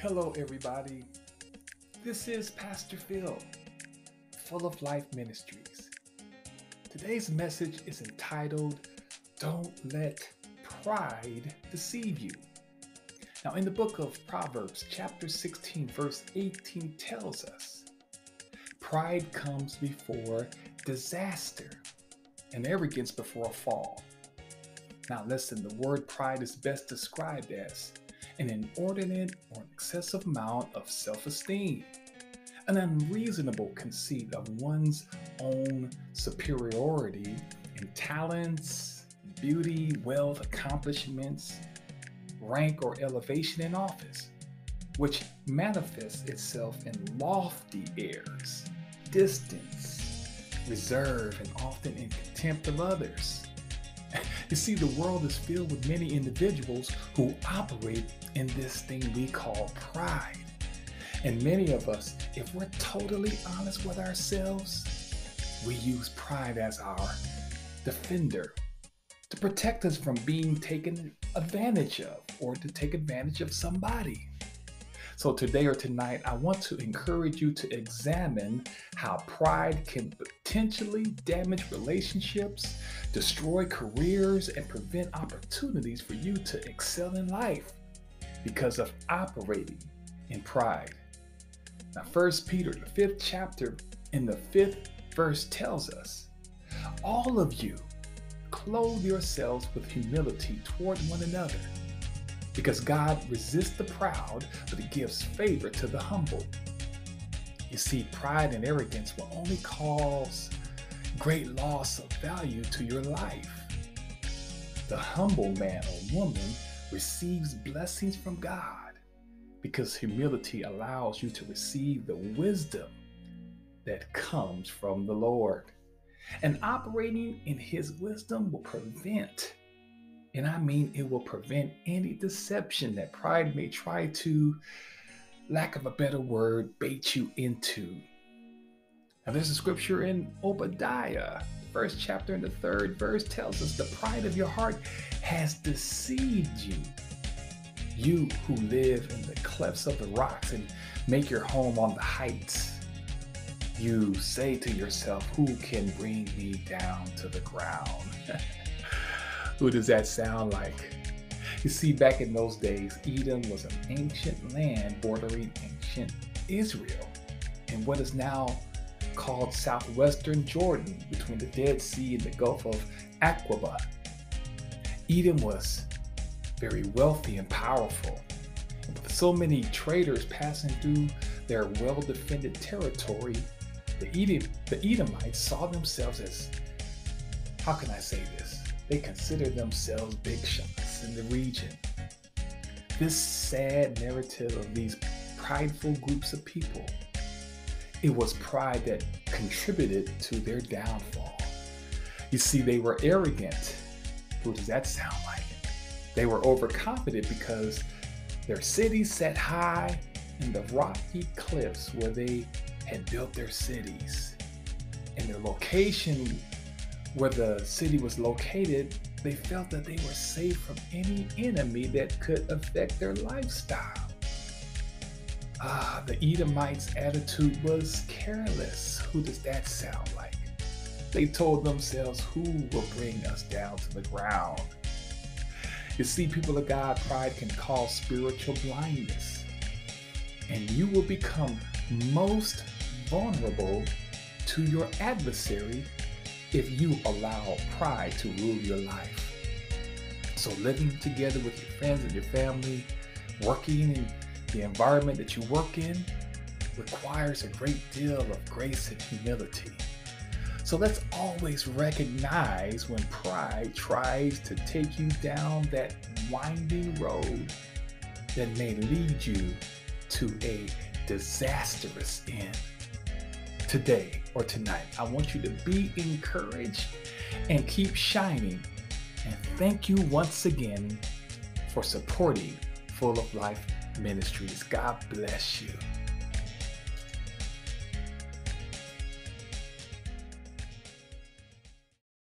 Hello, everybody. This is Pastor Phil, Full of Life Ministries. Today's message is entitled, Don't Let Pride Deceive You. Now, in the book of Proverbs, chapter 16, verse 18 tells us, pride comes before disaster and arrogance before a fall. Now, listen, the word pride is best described as an inordinate or excessive amount of self-esteem, an unreasonable conceit of one's own superiority in talents, beauty, wealth, accomplishments, rank, or elevation in office, which manifests itself in lofty airs, distance, reserve, and often in contempt of others. You see, the world is filled with many individuals who operate in this thing we call pride. And many of us, if we're totally honest with ourselves, we use pride as our defender to protect us from being taken advantage of or to take advantage of somebody. So today or tonight, I want to encourage you to examine how pride can potentially damage relationships, destroy careers, and prevent opportunities for you to excel in life because of operating in pride. Now, 1 Peter, the 5th chapter, in the 5th verse tells us, all of you clothe yourselves with humility toward one another, because God resists the proud, but he gives favor to the humble. You see, pride and arrogance will only cause great loss of value to your life. The humble man or woman receives blessings from God because humility allows you to receive the wisdom that comes from the Lord. And operating in his wisdom will prevent, and I mean it will prevent any deception that pride may try to, lack of a better word, bait you into. Now there's a scripture in Obadiah, the first chapter and the 3rd verse tells us the pride of your heart has deceived you. You who live in the clefts of the rocks and make your home on the heights. You say to yourself, who can bring me down to the ground? Who does that sound like? You see, back in those days, Edom was an ancient land bordering ancient Israel in what is now called southwestern Jordan, between the Dead Sea and the Gulf of Aqaba. Edom was very wealthy and powerful. With so many traders passing through their well-defended territory, the Edomites saw themselves as, how can I say this? They considered themselves big shots in the region. This sad narrative of these prideful groups of people, it was pride that contributed to their downfall. You see, they were arrogant. Who does that sound like? They were overconfident because their city sat high in the rocky cliffs where they had built their cities. And their location where the city was located, they felt that they were safe from any enemy that could affect their lifestyle. The Edomites' attitude was careless. Who does that sound like? They told themselves, who will bring us down to the ground? You see, people of God, pride can cause spiritual blindness, and you will become most vulnerable to your adversary if you allow pride to rule your life. So living together with your friends and your family, working in the environment that you work in, requires a great deal of grace and humility. So let's always recognize when pride tries to take you down that winding road that may lead you to a disastrous end. Today or tonight, I want you to be encouraged and keep shining. And thank you once again for supporting Full of Life Ministries. God bless you.